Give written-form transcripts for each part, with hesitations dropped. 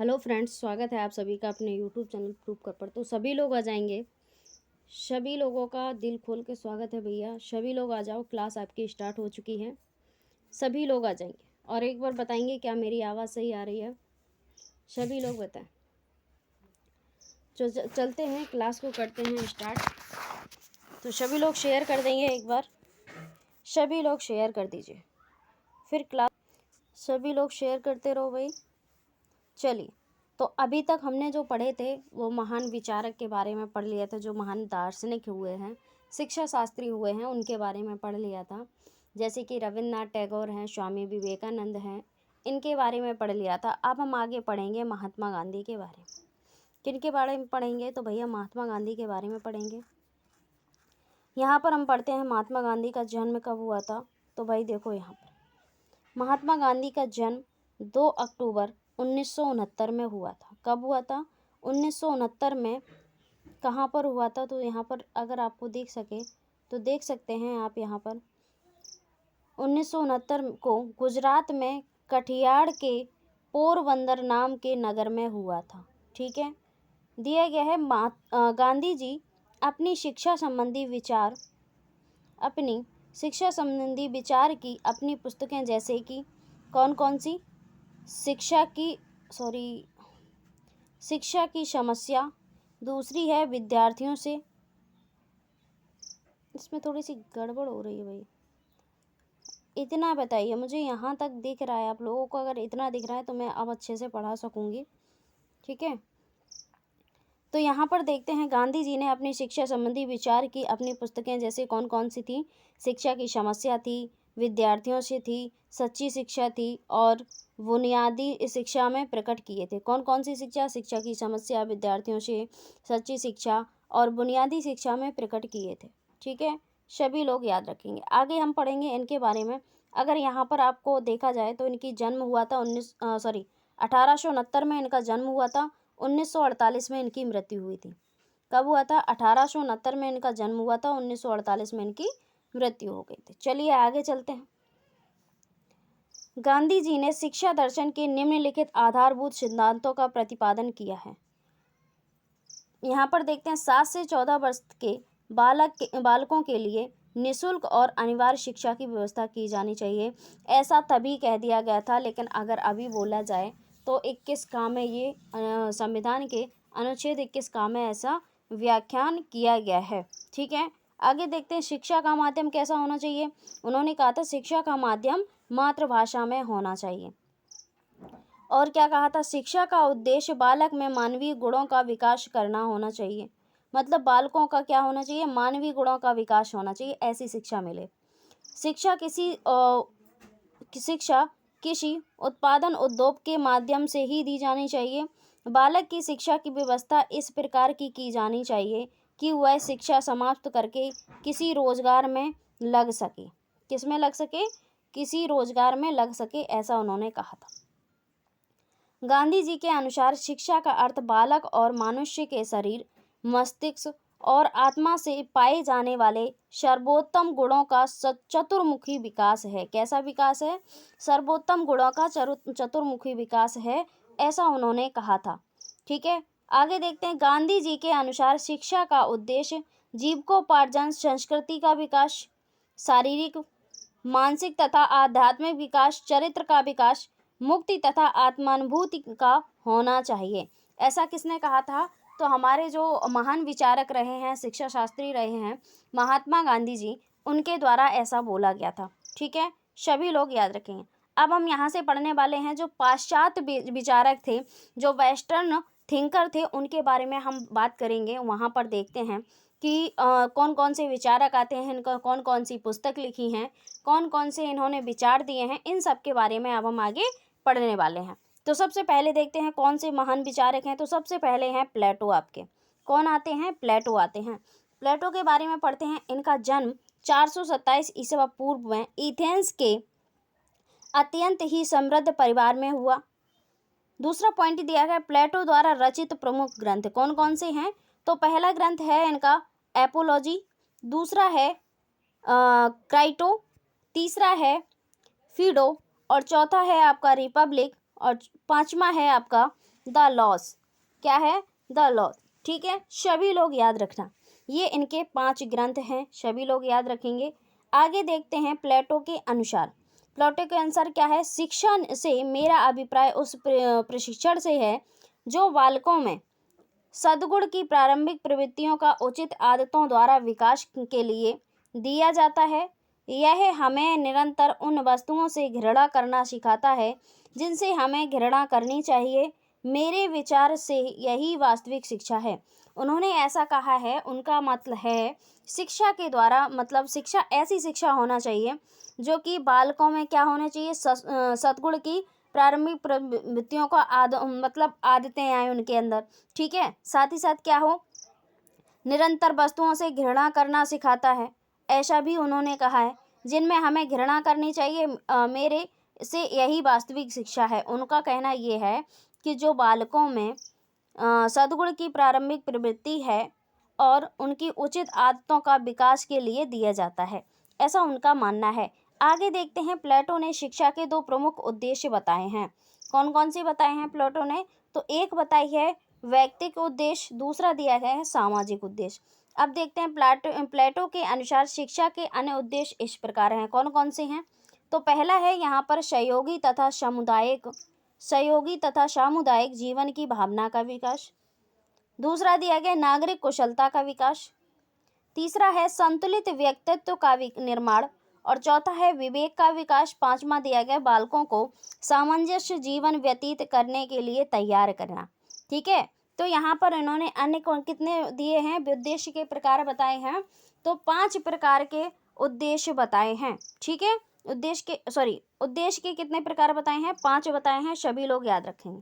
Hello friends, स्वागत है आप सभी का अपने यूट्यूब चैनल प्रूफ कर पर। तो सभी लोग आ जाएंगे। सभी लोगों का दिल खोल के स्वागत है भैया। सभी लोग आ जाओ, क्लास आपकी स्टार्ट हो चुकी है। सभी लोग आ जाएंगे और एक बार बताएंगे क्या मेरी आवाज़ सही आ रही है। सभी लोग बताएं। चलते हैं, क्लास को करते हैं स्टार्ट। तो सभी लोग शेयर कर देंगे एक बार। सभी लोग शेयर कर दीजिए, फिर क्लास। सभी लोग शेयर करते रहो भाई। चलिए, तो अभी तक हमने जो पढ़े थे वो महान विचारक के बारे में पढ़ लिया था, जो महान दार्शनिक हुए हैं, शिक्षा शास्त्री हुए हैं, उनके बारे में पढ़ लिया था। जैसे कि रविन्द्रनाथ टैगोर हैं, स्वामी विवेकानंद हैं, इनके बारे में पढ़ लिया था। अब हम आगे पढ़ेंगे महात्मा गांधी के बारे में। किन के बारे में पढ़ेंगे? तो भैया महात्मा गांधी के बारे में पढ़ेंगे। यहाँ पर हम पढ़ते हैं महात्मा गांधी का जन्म कब हुआ था। तो भाई देखो, यहाँ पर महात्मा गांधी का जन्म 2 अक्टूबर 1969 में हुआ था। कब हुआ था? 1969 में। कहाँ पर हुआ था? तो यहाँ पर अगर आपको दिख सके तो देख सकते हैं आप। यहाँ पर 1969 को गुजरात में कठियाड़ के पोरबंदर नाम के नगर में हुआ था। ठीक है, दिया गया है। गांधी जी अपनी शिक्षा संबंधी विचार की अपनी पुस्तकें, जैसे कि कौन कौन सी? शिक्षा की समस्या, दूसरी है विद्यार्थियों से। इसमें थोड़ी सी गड़बड़ हो रही है भाई। इतना बताइए, मुझे यहाँ तक दिख रहा है। आप लोगों को अगर इतना दिख रहा है तो मैं अब अच्छे से पढ़ा सकूँगी। ठीक है, तो यहाँ पर देखते हैं गांधी जी ने अपनी शिक्षा संबंधी विचार की अपनी पुस्तकें, जैसे कौन कौन सी थी? शिक्षा की समस्या थी, विद्यार्थियों से थी, सच्ची शिक्षा थी, और बुनियादी शिक्षा में प्रकट किए थे। कौन कौन सी शिक्षा? शिक्षा की समस्या, विद्यार्थियों से, सच्ची शिक्षा और बुनियादी शिक्षा में प्रकट किए थे। ठीक है, सभी लोग याद रखेंगे। आगे हम पढ़ेंगे इनके बारे में। अगर यहाँ पर आपको देखा जाए तो इनकी जन्म हुआ था 1869 में इनका जन्म हुआ था। 1948 में इनकी मृत्यु हुई थी। कब हुआ था? 1869 में इनका जन्म हुआ था, 1948 में इनकी मृत्यु हो गई थी। चलिए आगे चलते हैं। गांधी जी ने शिक्षा दर्शन के निम्नलिखित आधारभूत सिद्धांतों का प्रतिपादन किया है। यहाँ पर देखते हैं, 7 से 14 वर्ष के बालकों के लिए निःशुल्क और अनिवार्य शिक्षा की व्यवस्था की जानी चाहिए। ऐसा तभी कह दिया गया था, लेकिन अगर अभी बोला जाए तो 21 का में ये संविधान के अनुच्छेद 21 का में ऐसा व्याख्यान किया गया है। ठीक है, आगे देखते हैं शिक्षा का माध्यम कैसा होना चाहिए। उन्होंने कहा था शिक्षा का माध्यम मातृभाषा में होना चाहिए। और क्या कहा था? शिक्षा का उद्देश्य बालक में मानवीय गुणों का विकास करना होना चाहिए। मतलब बालकों का क्या होना चाहिए? मानवीय गुणों का विकास होना चाहिए, ऐसी शिक्षा मिले। शिक्षा किसी उत्पादन उद्योग के माध्यम से ही दी जानी चाहिए। बालक की शिक्षा की व्यवस्था इस प्रकार की जानी चाहिए कि वह शिक्षा समाप्त करके किसी रोजगार में लग सके। किस में लग सके? किसी रोजगार में लग सके, ऐसा उन्होंने कहा था। गांधी जी के अनुसार शिक्षा का अर्थ बालक और मनुष्य के शरीर, मस्तिष्क और आत्मा से पाए जाने वाले सर्वोत्तम गुणों का चतुर्मुखी विकास है। कैसा विकास है? सर्वोत्तम गुणों का चतुर्मुखी विकास है, ऐसा उन्होंने कहा था। ठीक है, आगे देखते हैं। गांधी जी के अनुसार शिक्षा का उद्देश्य जीविकोपार्जन, संस्कृति का विकास, शारीरिक, मानसिक तथा आध्यात्मिक विकास, चरित्र का विकास, मुक्ति तथा आत्मानुभूति का होना चाहिए। ऐसा किसने कहा था? तो हमारे जो महान विचारक रहे हैं, शिक्षा शास्त्री रहे हैं, महात्मा गांधी जी, उनके द्वारा ऐसा बोला गया था। ठीक है, सभी लोग याद रखेंगे। अब हम यहाँ से पढ़ने वाले हैं जो पाश्चात्य विचारक थे, जो वेस्टर्न थिंकर थे, उनके बारे में हम बात करेंगे। वहाँ पर देखते हैं कि कौन कौन से विचारक आते हैं, इनका कौन कौन सी पुस्तक लिखी हैं, कौन कौन से इन्होंने विचार दिए हैं, इन सब के बारे में अब हम आगे पढ़ने वाले हैं। तो सबसे पहले देखते हैं कौन से महान विचारक हैं। तो सबसे पहले हैं प्लेटो। आपके कौन आते हैं? प्लेटो आते हैं। प्लेटो के बारे में पढ़ते हैं। इनका जन्म 427 ईसा पूर्व में एथेंस के अत्यंत ही समृद्ध परिवार में हुआ। दूसरा पॉइंट दिया गया, प्लेटो द्वारा रचित प्रमुख ग्रंथ कौन कौन से हैं? तो पहला ग्रंथ है इनका एपोलॉजी, दूसरा है क्राइटो, तीसरा है फिडो, और चौथा है आपका रिपब्लिक, और पांचवा है आपका द लॉज। क्या है? The laws. ठीक है, सभी लोग याद रखना, ये इनके 5 ग्रंथ हैं, सभी लोग याद रखेंगे। आगे देखते हैं प्लेटो के अनुसार। प्लेटो के अनुसार क्या है? शिक्षा से मेरा अभिप्राय उस प्रशिक्षण से है जो बालकों में सद्गुण की प्रारंभिक प्रवृत्तियों का उचित आदतों द्वारा विकास के लिए दिया जाता है। यह हमें निरंतर उन वस्तुओं से घृणा करना सिखाता है जिनसे हमें घृणा करनी चाहिए। मेरे विचार से यही वास्तविक शिक्षा है। उन्होंने ऐसा कहा है, उनका मतलब है शिक्षा के द्वारा, मतलब शिक्षा ऐसी शिक्षा होना चाहिए जो कि बालकों में क्या होना चाहिए? सद्गुण की प्रारंभिक प्रवृत्तियों का मतलब आदतें आए उनके अंदर। ठीक है, साथ ही साथ क्या हो? निरंतर वस्तुओं से घृणा करना सिखाता है, ऐसा भी उन्होंने कहा है, जिनमें हमें घृणा करनी चाहिए। मेरे से यही वास्तविक शिक्षा है। उनका कहना ये है कि जो बालकों में सद्गुण की प्रारंभिक प्रवृत्ति है और उनकी उचित आदतों का विकास के लिए दिया जाता है, ऐसा उनका मानना है। आगे देखते हैं, प्लेटो ने शिक्षा के 2 प्रमुख उद्देश्य बताए हैं। कौन कौन से बताए हैं प्लेटो ने? तो एक बताई है व्यक्तिक उद्देश्य, दूसरा दिया गया है सामाजिक उद्देश्य। अब देखते हैं प्लेटो के अनुसार शिक्षा के अन्य उद्देश्य इस प्रकार हैं। कौन कौन से हैं? तो पहला है यहाँ पर सहयोगी तथा सामुदायिक जीवन की भावना का विकास। दूसरा दिया गया नागरिक कुशलता का विकास। तीसरा है संतुलित व्यक्तित्व का निर्माण। और चौथा है विवेक का विकास। पांचवा दिया गया बालकों को सामंजस्य जीवन व्यतीत करने के लिए तैयार करना। ठीक है, तो यहाँ पर इन्होंने अन्य कितने दिए हैं? उद्देश्य के प्रकार बताए हैं, तो 5 प्रकार के उद्देश्य बताए हैं। ठीक है, उद्देश्य के कितने प्रकार बताए हैं? 5 बताए हैं, सभी लोग याद रखेंगे।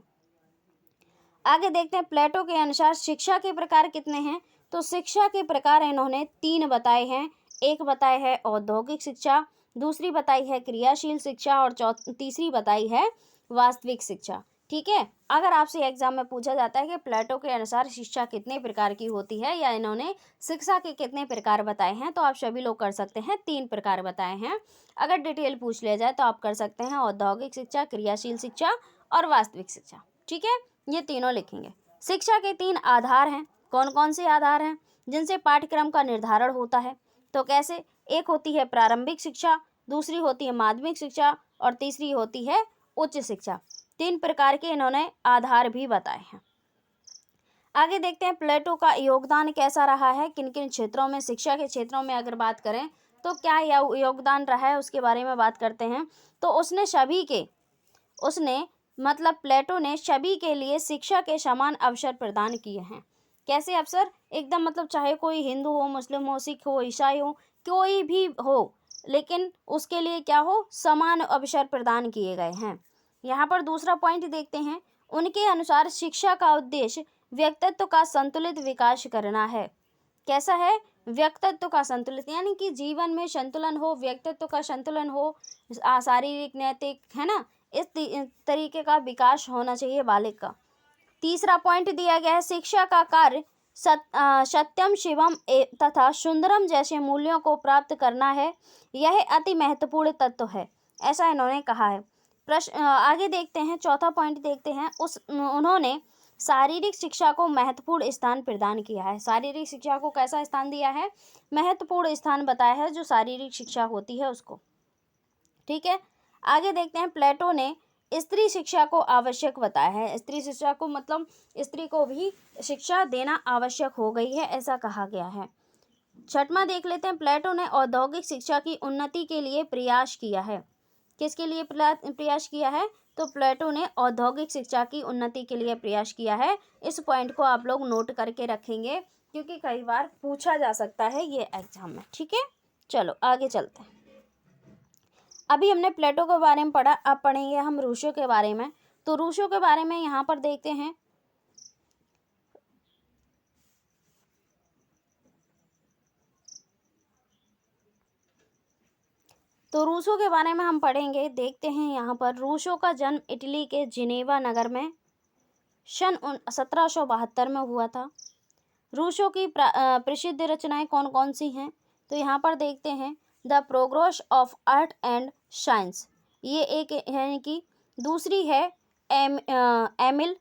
आगे देखते हैं, प्लेटो के अनुसार शिक्षा के प्रकार कितने हैं? तो शिक्षा के प्रकार इन्होंने 3 बताए हैं। एक बताए है औद्योगिक शिक्षा, दूसरी बताई है क्रियाशील शिक्षा और तीसरी बताई है वास्तविक शिक्षा। ठीक है, अगर आपसे एग्जाम में पूछा जाता है कि प्लेटो के अनुसार शिक्षा कितने प्रकार की होती है या इन्होंने शिक्षा के कितने प्रकार बताए हैं, तो आप सभी लोग कर सकते हैं 3 प्रकार बताए हैं। अगर डिटेल पूछ लिया जाए तो आप कर सकते हैं औद्योगिक शिक्षा, क्रियाशील शिक्षा और वास्तविक शिक्षा। ठीक है, ये तीनों लिखेंगे। शिक्षा के 3 आधार हैं। कौन कौन से आधार हैं जिनसे पाठ्यक्रम का निर्धारण होता है? तो कैसे? एक होती है प्रारंभिक शिक्षा, दूसरी होती है माध्यमिक शिक्षा और तीसरी होती है उच्च शिक्षा। 3 प्रकार के इन्होंने आधार भी बताए हैं। आगे देखते हैं प्लेटो का योगदान कैसा रहा है, किन किन क्षेत्रों में, शिक्षा के क्षेत्रों में अगर बात करें तो क्या योगदान रहा है उसके बारे में बात करते हैं। तो उसने मतलब प्लेटो ने सभी के लिए शिक्षा के समान अवसर प्रदान किए हैं। कैसे अवसर? एकदम मतलब चाहे कोई हिंदू हो, मुस्लिम हो, सिख हो, ईसाई हो, कोई भी हो, लेकिन उसके लिए क्या हो? समान अवसर प्रदान किए गए हैं। यहाँ पर दूसरा पॉइंट देखते हैं, उनके अनुसार शिक्षा का उद्देश्य व्यक्तित्व का संतुलित विकास करना है। कैसा है? व्यक्तित्व का संतुलित, यानी कि जीवन में संतुलन हो, व्यक्तित्व का संतुलन हो, शारीरिक, नैतिक, है ना, इस तरीके का विकास होना चाहिए बालिक का। तीसरा पॉइंट दिया गया है, शिक्षा का कार्य सत्यम, शिवम तथा सुंदरम जैसे मूल्यों को प्राप्त करना है। यह अति महत्वपूर्ण तत्व है, ऐसा इन्होंने कहा है। आगे देखते हैं, चौथा पॉइंट देखते हैं, उन्होंने शारीरिक शिक्षा को महत्वपूर्ण स्थान प्रदान किया है। शारीरिक शिक्षा को कैसा स्थान दिया है? महत्वपूर्ण स्थान बताया है, जो शारीरिक शिक्षा होती है उसको। ठीक है, आगे देखते हैं, प्लेटो ने स्त्री शिक्षा को आवश्यक बताया है। स्त्री शिक्षा को मतलब स्त्री को भी शिक्षा देना आवश्यक हो गई है, ऐसा कहा गया है। छठवां देख लेते हैं, प्लेटो ने औद्योगिक शिक्षा की उन्नति के लिए प्रयास किया है। किसके लिए प्रयास किया है? तो प्लेटो ने औद्योगिक शिक्षा की उन्नति के लिए प्रयास किया है। इस पॉइंट को आप लोग नोट करके रखेंगे, क्योंकि कई बार पूछा जा सकता है ये एग्जाम में। ठीक है, चलो आगे चलते हैं। अभी हमने प्लेटो के बारे में पढ़ा, अब पढ़ेंगे हम रूसो के बारे में। तो रूसो के बारे में यहाँ पर देखते हैं, तो रूसो के बारे में हम पढ़ेंगे। देखते हैं यहाँ पर, रूसो का जन्म इटली के जिनेवा नगर में सन 1772 में हुआ था। रूसो की प्रसिद्ध रचनाएं कौन कौन सी हैं? तो यहाँ पर देखते हैं, the progress of art and science, ये एक है कि। दूसरी है एमिल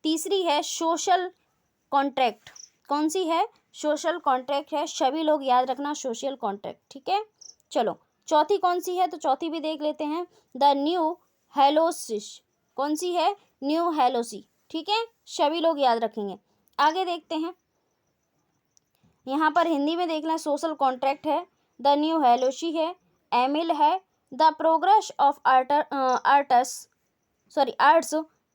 तीसरी है सोशल कॉन्ट्रैक्ट। कौन सी है? सोशल कॉन्ट्रैक्ट है, सभी लोग याद रखना, सोशल कॉन्ट्रैक्ट, ठीक है। चलो चौथी कौन सी है, तो चौथी भी देख लेते हैं, द न्यू हेलोसिस। कौन सी है? न्यू हेलोसी, ठीक है, सभी लोग याद रखेंगे। आगे देखते हैं, यहाँ पर हिंदी में देख लें, सोशल कॉन्ट्रैक्ट है, द न्यू हेलोसी है, एमिल है, the progress of arts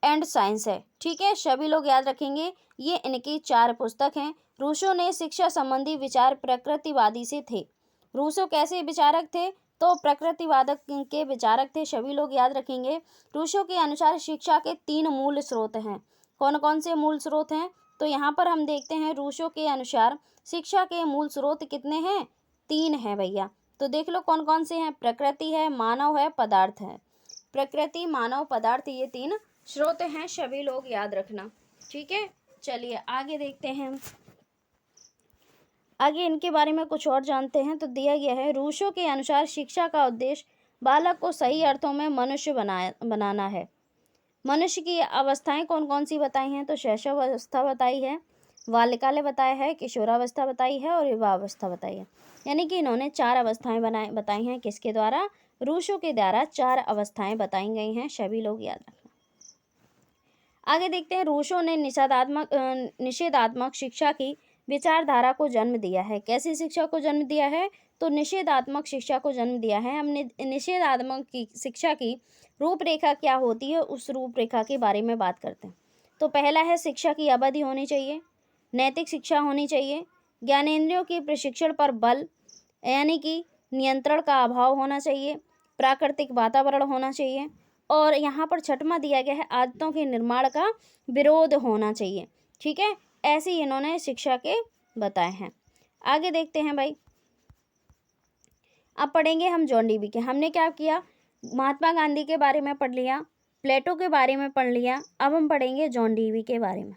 and science है, ठीक है, सभी लोग याद रखेंगे। ये इनकी 4 पुस्तक हैं। रूसो ने शिक्षा संबंधी विचार प्रकृतिवादी से थे। रूसो कैसे विचारक थे? तो प्रकृतिवादक के विचारक थे, सभी लोग याद रखेंगे। रूसो के अनुसार शिक्षा के 3 मूल स्रोत हैं। कौन कौन से मूल स्रोत हैं? तो यहाँ पर हम देखते हैं, रूसो के अनुसार शिक्षा के मूल स्रोत कितने हैं? 3 हैं भैया। तो देख लो कौन कौन से हैं, प्रकृति है, मानव है, पदार्थ है। प्रकृति, मानव, पदार्थ, ये 3 स्रोत हैं, सभी लोग याद रखना, ठीक है। चलिए आगे देखते हैं, आगे इनके बारे में कुछ और जानते हैं। तो दिया गया है, रूसो के अनुसार शिक्षा का उद्देश्य बालक को सही अर्थों में मनुष्य बनाना है। मनुष्य की अवस्थाएं कौन कौन सी बताई हैं? तो शैशवावस्था बताई है, बाल्यकाल बताया है, किशोरावस्था बताई है और युवावस्था बताई है। यानी कि इन्होंने 4 अवस्थाएं बताई हैं। किसके द्वारा? रूसो के द्वारा 4 अवस्थाएं बताई गई हैं, सभी लोग याद रखना। आगे देखते हैं, रूसो ने निषेधात्मक शिक्षा की विचारधारा को जन्म दिया है। कैसी शिक्षा को जन्म दिया है? तो निषेधात्मक शिक्षा को जन्म दिया है। हमने निषेधात्मक की शिक्षा की रूपरेखा क्या होती है, उस रूपरेखा के बारे में बात करते हैं। तो पहला है, शिक्षा की अवधि होनी चाहिए, नैतिक शिक्षा होनी चाहिए, ज्ञानेंद्रियों के प्रशिक्षण पर बल यानी कि नियंत्रण का अभाव होना चाहिए, प्राकृतिक वातावरण होना चाहिए, और यहाँ पर 6वां दिया गया है, आदतों के निर्माण का विरोध होना चाहिए, ठीक है। ऐसे ही इन्होंने शिक्षा के बताए हैं। आगे देखते हैं भाई, अब पढ़ेंगे हम जॉन डीवी के। हमने क्या किया, महात्मा गांधी के बारे में पढ़ लिया, प्लेटो के बारे में पढ़ लिया, अब हम पढ़ेंगे जॉन डीवी के बारे में।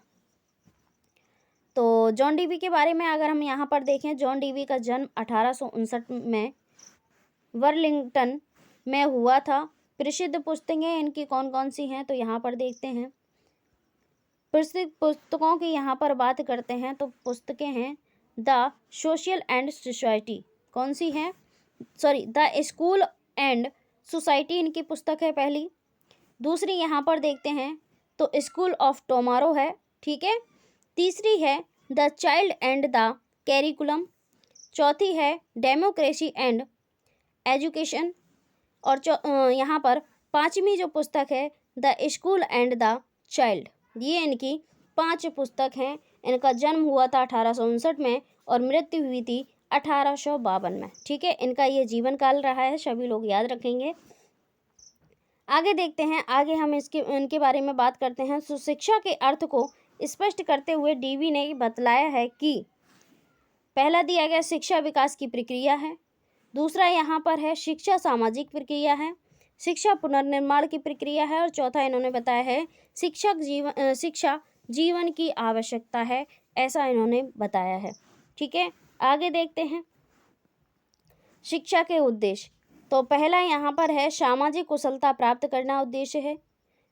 तो जॉन डीवी के बारे में अगर हम यहाँ पर देखें, जॉन डीवी का जन्म 1859 में वर्लिंगटन में हुआ था। प्रसिद्ध पुस्तकें इनकी कौन कौन सी हैं, तो यहाँ पर देखते हैं, प्रसिद्ध पुस्तकों की यहाँ पर बात करते हैं तो पुस्तकें हैं, द सोशल एंड सोसाइटी, कौन सी हैं? द स्कूल एंड सोसाइटी इनकी पुस्तक है पहली। दूसरी यहाँ पर देखते हैं तो स्कूल ऑफ टुमारो है, ठीक है। तीसरी है the child and the curriculum. चौथी है डेमोक्रेसी एंड एजुकेशन। और यहाँ पर 5वीं जो पुस्तक है, the school and the child. ये इनकी 5 पुस्तक हैं। इनका जन्म हुआ था 1859 में और मृत्यु हुई थी 1852 में, ठीक है। इनका ये जीवन काल रहा है, सभी लोग याद रखेंगे। आगे देखते हैं, आगे हम इनके बारे में बात करते हैं। शिक्षा के अर्थ को स्पष्ट करते हुए डीवी ने बतलाया है कि पहला दिया गया, शिक्षा विकास की प्रक्रिया है। दूसरा यहाँ पर है, शिक्षा सामाजिक प्रक्रिया है। शिक्षा पुनर्निर्माण की प्रक्रिया है। और चौथा इन्होंने बताया है, शिक्षा जीवन की आवश्यकता है, ऐसा इन्होंने बताया है, ठीक है। आगे देखते हैं, शिक्षा के उद्देश्य। तो पहला यहाँ पर है, सामाजिक कुशलता प्राप्त करना उद्देश्य है।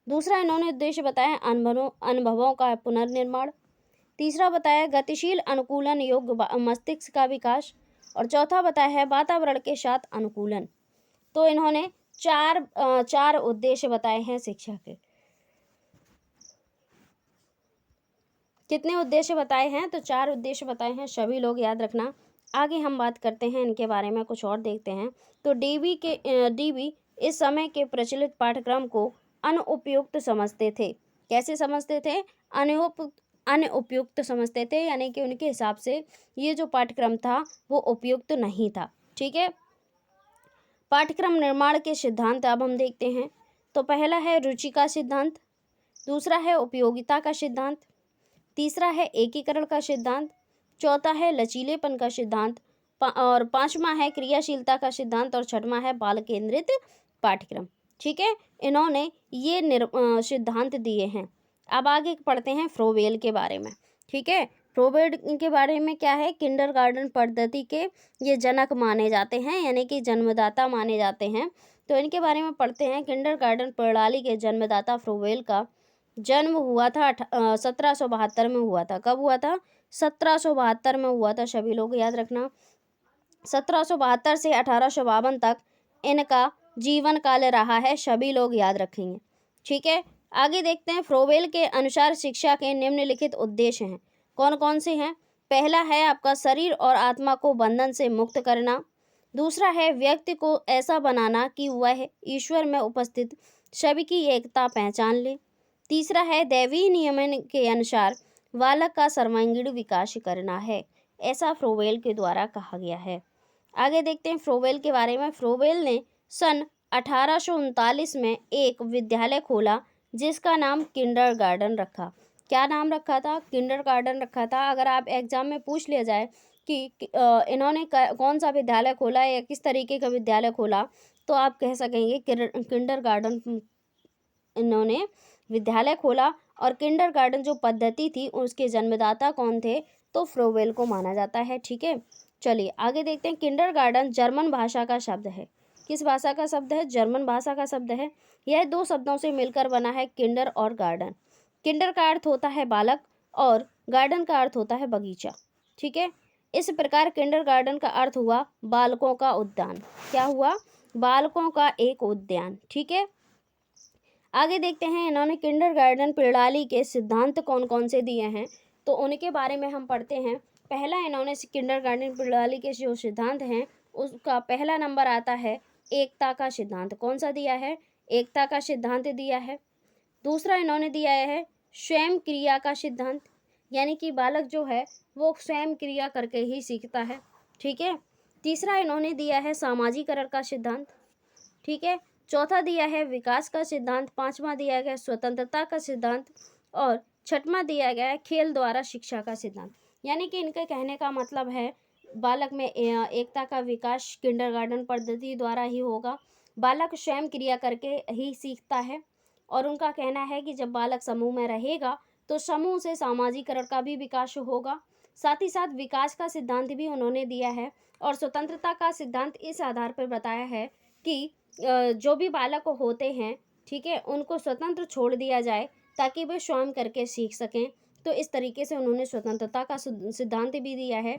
दूसरा इन्होंने उद्देश्य बताया, अनुभवों का पुनर्निर्माण। तीसरा बताया, गतिशील अनुकूलन योग्य मस्तिष्क का विकास। और चौथा बताया है, वातावरण के साथ अनुकूलन। तो इन्होंने चार उद्देश्य बताए हैं शिक्षा के। कितने उद्देश्य बताए हैं? तो 4 उद्देश्य बताए हैं, सभी लोग याद रखना। आगे हम बात करते हैं इनके बारे में, कुछ और देखते हैं। तो डीवी इस समय के प्रचलित पाठ्यक्रम को अनुपयुक्त समझते थे। कैसे समझते थे? अनुपयुक्त समझते थे, यानी कि उनके हिसाब से ये जो पाठ्यक्रम था वो उपयुक्त नहीं था, ठीक है। पाठ्यक्रम निर्माण के सिद्धांत अब हम देखते हैं। तो पहला है रुचि का सिद्धांत, दूसरा है उपयोगिता का सिद्धांत, तीसरा है एकीकरण का सिद्धांत, चौथा है लचीलेपन का सिद्धांत, और 5वां है क्रियाशीलता का सिद्धांत, और 6वां है बाल केंद्रित पाठ्यक्रम, ठीक है। इन्होंने ये सिद्धांत दिए हैं। अब आगे पढ़ते हैं फ्रोबेल के बारे में, ठीक है। फ्रोबेल के बारे में क्या है, किंडरगार्टन पद्धति के ये जनक माने जाते हैं, यानी कि जन्मदाता माने जाते हैं। तो इनके बारे में पढ़ते हैं। किंडरगार्टन प्रणाली के जन्मदाता फ्रोबेल का जन्म हुआ था 1772 में हुआ था। कब हुआ था? 1772 में हुआ था, सभी लोग याद रखना। 1772 से 1852 तक इनका जीवन काल रहा है, सभी लोग याद रखेंगे। ठीक है, आगे देखते हैं। फ्रोवेल के अनुसार शिक्षा के निम्नलिखित उद्देश्य हैं। कौन कौन से हैं? पहला है आपका शरीर और आत्मा को बंधन से मुक्त करना। दूसरा है व्यक्ति को ऐसा बनाना कि वह ईश्वर में उपस्थित सभी की एकता पहचान ले। तीसरा है दैवीय नियमन के अनुसार बालक का सर्वांगीण विकास करना है, ऐसा फ्रोवेल के द्वारा कहा गया है। आगे देखते हैं फ्रोवेल के बारे में। फ्रोवेल ने सन 1839 में एक विद्यालय खोला जिसका नाम किंडरगार्टन रखा। क्या नाम रखा था? किंडरगार्टन रखा था। अगर आप एग्जाम में पूछ लिया जाए कि इन्होंने कौन सा विद्यालय खोला या किस तरीके का विद्यालय खोला, तो आप कह सकेंगे किंडरगार्टन इन्होंने विद्यालय खोला। और किंडरगार्टन जो पद्धति थी उसके जन्मदाता कौन थे? तो फ्रोवेल को माना जाता है। ठीक है, चलिए आगे देखते हैं। किंडरगार्टन जर्मन भाषा का शब्द है। किस भाषा का शब्द है? जर्मन भाषा का शब्द है। यह दो शब्दों से मिलकर बना है, किंडर और गार्डन। किंडर का अर्थ होता है बालक और गार्डन का अर्थ होता है बगीचा। ठीक है, इस प्रकार किंडरगार्टन का अर्थ हुआ बालकों का उद्यान। क्या हुआ? बालकों का एक उद्यान। ठीक है, आगे देखते हैं इन्होंने किंडरगार्टन प्रणाली के सिद्धांत कौन कौन से दिए हैं, तो उनके बारे में हम पढ़ते हैं। पहला इन्होंने किंडरगार्टन प्रणाली के जो सिद्धांत हैं उसका पहला नंबर आता है एकता का सिद्धांत। कौन सा दिया है? एकता का सिद्धांत दिया है। दूसरा इन्होंने दिया है स्वयं क्रिया का सिद्धांत, यानी कि बालक जो है वो स्वयं क्रिया करके ही सीखता है। ठीक है, तीसरा इन्होंने दिया है सामाजिकरण का सिद्धांत। ठीक है, चौथा दिया है विकास का सिद्धांत। पांचवा दिया गया स्वतंत्रता का सिद्धांत और छठवां दिया गया है खेल द्वारा शिक्षा का सिद्धांत। यानी कि इनके कहने का मतलब है बालक में एकता का विकास किंडरगार्टन पद्धति द्वारा ही होगा। बालक स्वयं क्रिया करके ही सीखता है और उनका कहना है कि जब बालक समूह में रहेगा तो समूह से सामाजिकरण का भी विकास होगा। साथ ही साथ विकास का सिद्धांत भी उन्होंने दिया है और स्वतंत्रता का सिद्धांत इस आधार पर बताया है कि जो भी बालक होते हैं, ठीक है, उनको स्वतंत्र छोड़ दिया जाए ताकि वे स्वयं करके सीख सकें। तो इस तरीके से उन्होंने स्वतंत्रता का सिद्धांत भी दिया है।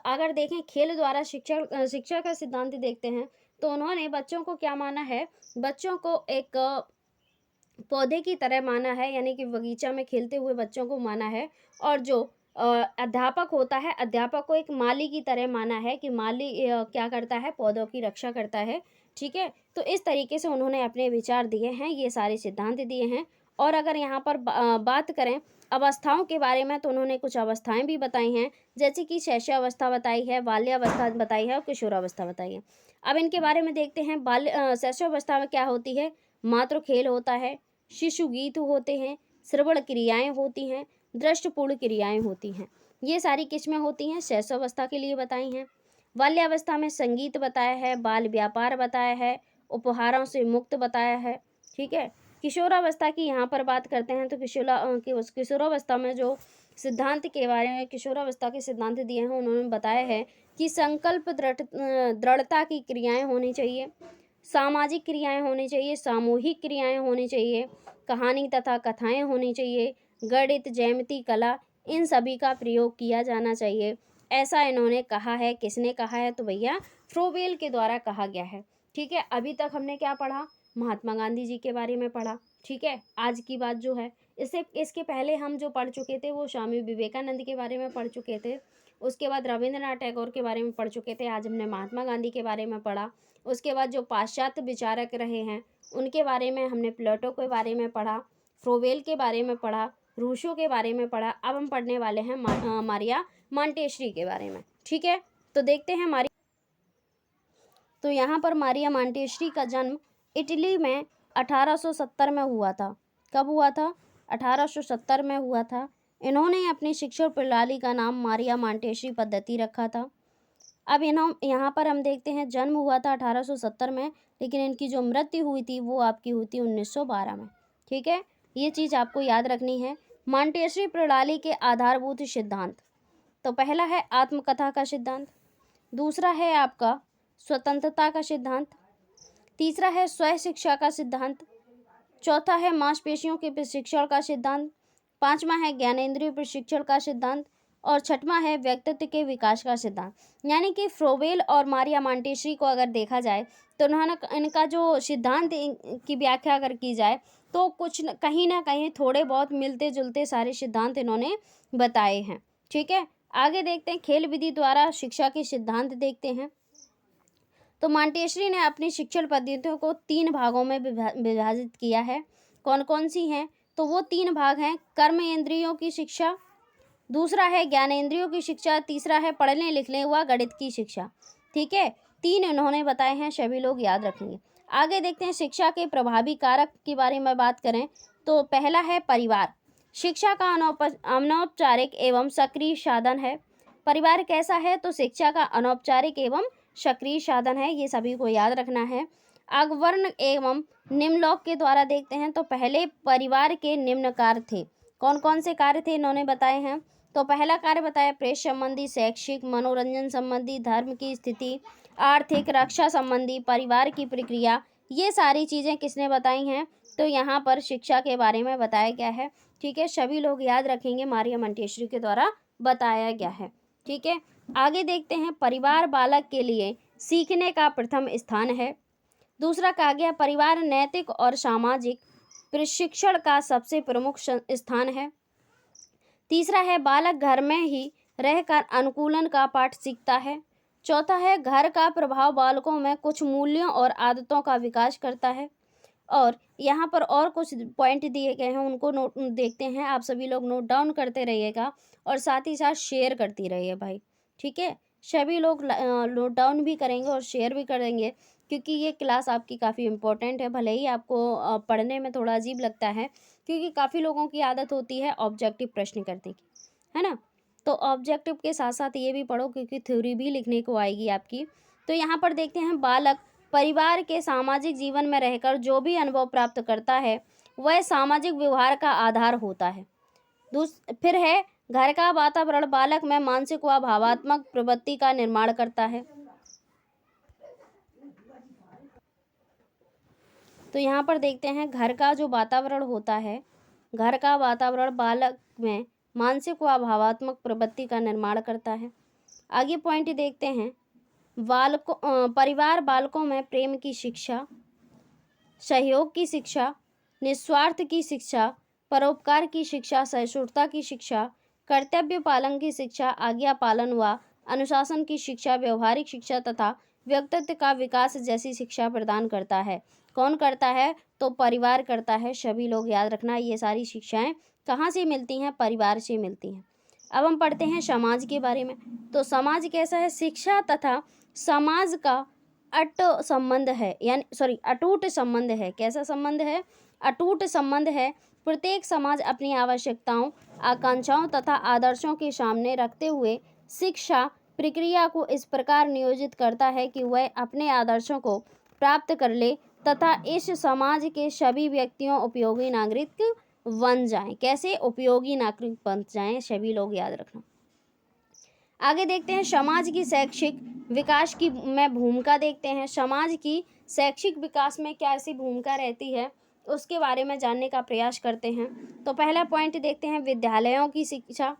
अगर देखें खेल द्वारा शिक्षा का सिद्धांत देखते हैं तो उन्होंने बच्चों को क्या माना है? बच्चों को एक पौधे की तरह माना है, यानी कि बगीचा में खेलते हुए बच्चों को माना है। और जो अध्यापक होता है, अध्यापक को एक माली की तरह माना है कि माली क्या करता है? पौधों की रक्षा करता है। ठीक है, तो इस तरीके से उन्होंने अपने विचार दिए हैं, ये सारे सिद्धांत दिए हैं। और अगर यहाँ पर बात करें अवस्थाओं के बारे में तो उन्होंने कुछ अवस्थाएं भी बताई हैं, जैसे कि शैशवावस्था बताई है, बाल्यावस्था बताई है और किशोरावस्था बताई है। अब इनके बारे में देखते हैं। शैशवावस्था में क्या होती है? मात्र खेल होता है, शिशु गीत होते हैं, श्रवण क्रियाएं होती हैं, दृष्टपूर्ण क्रियाएं होती हैं। ये सारी किस्में होती हैं, शैशवावस्था के लिए बताई हैं। बाल्यावस्था में संगीत बताया है, बाल व्यापार बताया है, उपहारों से मुक्त बताया है। ठीक है, किशोरावस्था की यहाँ पर बात करते हैं तो किशोरावस्था में जो सिद्धांत के बारे में किशोरावस्था के सिद्धांत दिए हैं उन्होंने बताया है कि संकल्प दृढ़ता की क्रियाएं होनी चाहिए, सामाजिक क्रियाएं होनी चाहिए, सामूहिक क्रियाएं होनी चाहिए, कहानी तथा कथाएं होनी चाहिए, गणित, ज्यामिति, कला, इन सभी का प्रयोग किया जाना चाहिए। ऐसा इन्होंने कहा है। किसने कहा है? तो भैया फ्रोवेल के द्वारा कहा गया है। ठीक है, अभी तक हमने क्या पढ़ा? महात्मा गांधी जी के बारे में पढ़ा। ठीक है, आज की बात जो है इसके पहले हम जो पढ़ चुके थे वो स्वामी विवेकानंद के बारे में पढ़ चुके थे। उसके बाद रविंद्रनाथ टैगोर के बारे में पढ़ चुके थे। आज हमने महात्मा गांधी के बारे में पढ़ा। उसके बाद जो पाश्चात्य विचारक रहे हैं उनके बारे में हमने प्लेटो के बारे में पढ़ा, फ्रोवेल के बारे में पढ़ा, रूसो के बारे में पढ़ा। अब हम पढ़ने वाले हैं मारिया मॉन्टेसरी के बारे में। ठीक है, तो देखते हैं तो यहाँ पर मारिया मॉन्टेसरी का जन्म इटली में 1870 में हुआ था। कब हुआ था? 1870 में हुआ था। इन्होंने अपनी शिक्षा प्रणाली का नाम मारिया मॉन्टेसरी पद्धति रखा था। अब यहाँ पर हम देखते हैं जन्म हुआ था 1870 में, लेकिन इनकी जो मृत्यु हुई थी वो आपकी हुई थी 1912 में। ठीक है, ये चीज़ आपको याद रखनी है। मॉन्टेसरी प्रणाली के आधारभूत सिद्धांत, तो पहला है आत्मकथा का सिद्धांत, दूसरा है आपका स्वतंत्रता का सिद्धांत, तीसरा है स्वय शिक्षा का सिद्धांत, चौथा है मांसपेशियों के प्रशिक्षण का सिद्धांत। पांचवा है ज्ञानेंद्रिय प्रशिक्षण का सिद्धांत। और छठवां है व्यक्तित्व के विकास का सिद्धांत। यानी कि फ्रोबेल और मारिया मांटेसरी को अगर देखा जाए तो उन्होंने इनका जो सिद्धांत की व्याख्या अगर की जाए तो कुछ कहीं ना कहीं थोड़े बहुत मिलते जुलते सारे सिद्धांत इन्होंने बताए हैं। ठीक है, आगे देखते हैं खेल विधि द्वारा शिक्षा के सिद्धांत देखते हैं। तो मांटेसरी ने अपनी शिक्षण पद्धतियों को 3 भागों में विभाजित किया है। कौन कौन सी हैं? तो वो 3 भाग हैं। कर्म इंद्रियों की शिक्षा, दूसरा है ज्ञानेंद्रियों की शिक्षा, तीसरा है पढ़ने लिखने व गणित की शिक्षा। ठीक है, 3 उन्होंने बताए हैं, सभी लोग याद रखेंगे। आगे देखते हैं शिक्षा के प्रभावी कारक के बारे में बात करें तो पहला है परिवार। शिक्षा का अनौपचारिक एवं सक्रिय साधन है। परिवार कैसा है? तो शिक्षा का अनौपचारिक एवं सक्रिय साधन है, ये सभी को याद रखना है। अग्रवर्ण एवं निम्नलोक के द्वारा देखते हैं तो पहले परिवार के निम्न कार्य थे। कौन कौन से कार्य थे इन्होंने बताए हैं? तो पहला कार्य बताया प्रेस संबंधी, शैक्षिक, मनोरंजन संबंधी, धर्म की स्थिति, आर्थिक, रक्षा संबंधी, परिवार की प्रक्रिया। ये सारी चीज़ें किसने बताई हैं? तो यहाँ पर शिक्षा के बारे में बताया गया है। ठीक है, सभी लोग याद रखेंगे, मारिया मांटेसरी के द्वारा बताया गया है। ठीक है, आगे देखते हैं परिवार बालक के लिए सीखने का प्रथम स्थान है। दूसरा कहा गया परिवार नैतिक और सामाजिक प्रशिक्षण का सबसे प्रमुख स्थान है। तीसरा है बालक घर में ही रहकर अनुकूलन का पाठ सीखता है। चौथा है घर का प्रभाव बालकों में कुछ मूल्यों और आदतों का विकास करता है। और यहाँ पर और कुछ पॉइंट दिए गए हैं, उनको नोट देखते हैं। आप सभी लोग नोट डाउन करते रहिएगा और साथ ही साथ शेयर करती रहिए भाई। ठीक है, सभी लोग नोट डाउन भी करेंगे और शेयर भी करेंगे, क्योंकि ये क्लास आपकी काफ़ी इम्पोर्टेंट है। भले ही आपको पढ़ने में थोड़ा अजीब लगता है, क्योंकि काफ़ी लोगों की आदत होती है ऑब्जेक्टिव प्रश्न करने की, है ना। तो ऑब्जेक्टिव के साथ साथ ये भी पढ़ो, क्योंकि थ्योरी भी लिखने को आएगी आपकी। तो यहाँ पर देखते हैं बालक परिवार के सामाजिक जीवन में रहकर जो भी अनुभव प्राप्त करता है वह सामाजिक व्यवहार का आधार होता है। फिर है घर का वातावरण बालक में मानसिक व भावात्मक प्रवृत्ति का निर्माण करता है। तो यहाँ पर देखते हैं घर का जो वातावरण होता है, घर का वातावरण बालक में मानसिक व भावात्मक प्रवृत्ति का निर्माण करता है। आगे पॉइंट देखते हैं परिवार बालकों में प्रेम की शिक्षा, सहयोग की शिक्षा, निस्वार्थ की शिक्षा, परोपकार की शिक्षा, सहिष्णुता की शिक्षा, कर्तव्य पालन की शिक्षा, आज्ञा पालन व अनुशासन की शिक्षा, व्यवहारिक शिक्षा तथा व्यक्तित्व का विकास जैसी शिक्षा प्रदान करता है। कौन करता है? तो परिवार करता है। सभी लोग याद रखना, ये सारी शिक्षाएं कहाँ से मिलती हैं? परिवार से मिलती हैं। अब हम पढ़ते हैं समाज के बारे में। तो समाज कैसा है? शिक्षा तथा समाज का अटूट संबंध है, यानी अटूट संबंध है। कैसा संबंध है? अटूट संबंध है। प्रत्येक समाज अपनी आवश्यकताओं, आकांक्षाओं तथा आदर्शों के सामने रखते हुए शिक्षा प्रक्रिया को इस प्रकार नियोजित करता है कि वह अपने आदर्शों को प्राप्त कर ले तथा इस समाज के सभी व्यक्तियों उपयोगी नागरिक बन जाएं। कैसे? उपयोगी नागरिक बन जाएं। सभी लोग याद रखना। आगे देखते हैं समाज की शैक्षिक विकास की में भूमिका देखते हैं। समाज की शैक्षिक विकास में क्या ऐसी भूमिका रहती है, उसके बारे में जानने का प्रयास करते हैं। तो पहला पॉइंट देखते हैं विद्यालयों की शिक्षा।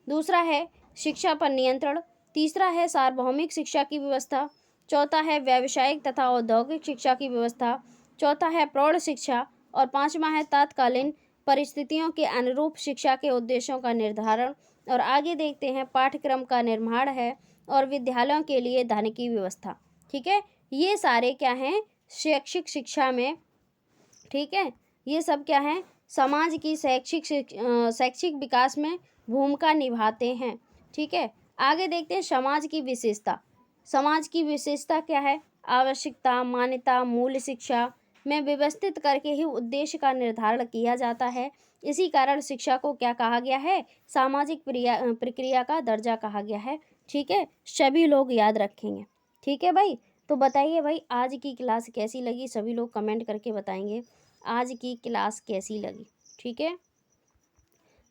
दूसरा है शिक्षा पर नियंत्रण। तीसरा है सार्वभौमिक शिक्षा की व्यवस्था। चौथा है व्यावसायिक तथा औद्योगिक शिक्षा की व्यवस्था। चौथा है प्रौढ़ शिक्षा। और पांचवा है तत्कालीन परिस्थितियों के अनुरूप शिक्षा के उद्देश्यों का निर्धारण। और आगे देखते हैं पाठ्यक्रम का निर्माण है और विद्यालयों के लिए धन की व्यवस्था। ठीक है, ये सारे क्या हैं? शैक्षिक शिक्षा में। ठीक है, ये सब क्या है? समाज की शैक्षिक विकास में भूमिका निभाते हैं। ठीक है, आगे देखते हैं समाज की विशेषता। समाज की विशेषता क्या है? आवश्यकता, मान्यता, मूल्य शिक्षा में व्यवस्थित करके ही उद्देश्य का निर्धारण किया जाता है। इसी कारण शिक्षा को क्या कहा गया है? सामाजिक प्रक्रिया का दर्जा कहा गया है। ठीक है, सभी लोग याद रखेंगे। ठीक है भाई, तो बताइए भाई आज की क्लास कैसी लगी? सभी लोग कमेंट करके बताएंगे आज की क्लास कैसी लगी। ठीक है,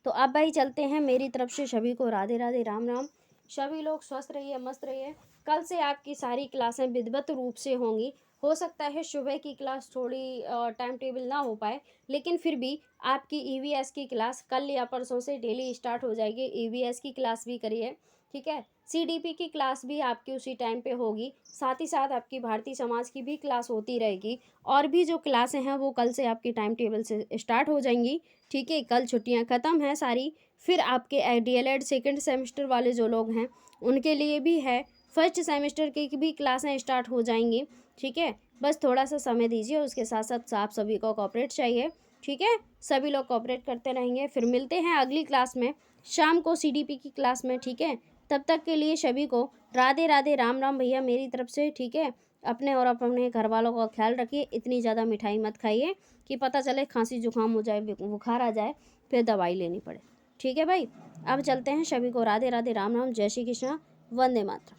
तो अब भाई चलते हैं। मेरी तरफ से सभी को राधे राधे, राम राम। सभी लोग स्वस्थ रहिए, मस्त रहिए। कल से आपकी सारी क्लासें विधिवत रूप से होंगी हो सकता है सुबह की क्लास थोड़ी टाइम टेबल ना हो पाए, लेकिन फिर भी आपकी ईवीएस की क्लास कल या परसों से डेली स्टार्ट हो जाएगी। ईवीएस की क्लास भी करिए, ठीक है। सीडीपी की क्लास भी आपकी उसी टाइम पे होगी, साथ ही साथ आपकी भारतीय समाज की भी क्लास होती रहेगी। और भी जो क्लासें हैं वो कल से आपकी टाइम टेबल से स्टार्ट हो जाएंगी, ठीक है। कल छुट्टियां ख़त्म हैं सारी। फिर आपके डीएलएड सेकेंड सेमेस्टर वाले जो लोग हैं उनके लिए भी है, फर्स्ट सेमेस्टर की भी क्लासें स्टार्ट हो जाएंगी, ठीक है। बस थोड़ा सा समय दीजिए, उसके साथ साथ आप सभी को कोऑपरेट चाहिए, ठीक है। सभी लोग कोऑपरेट करते रहेंगे। फिर मिलते हैं अगली क्लास में शाम को सीडीपी की क्लास में, ठीक है। तब तक के लिए सभी को राधे राधे, राम राम भैया मेरी तरफ से, ठीक है। अपने और अपने घर वालों का ख्याल रखिए, इतनी ज़्यादा मिठाई मत खाइए कि पता चले खांसी जुकाम हो जाए, बुखार आ जाए, फिर दवाई लेनी पड़े, ठीक है भाई। अब चलते हैं, सभी को राधे राधे, राम राम, जय श्री कृष्णा, वंदे मातरम।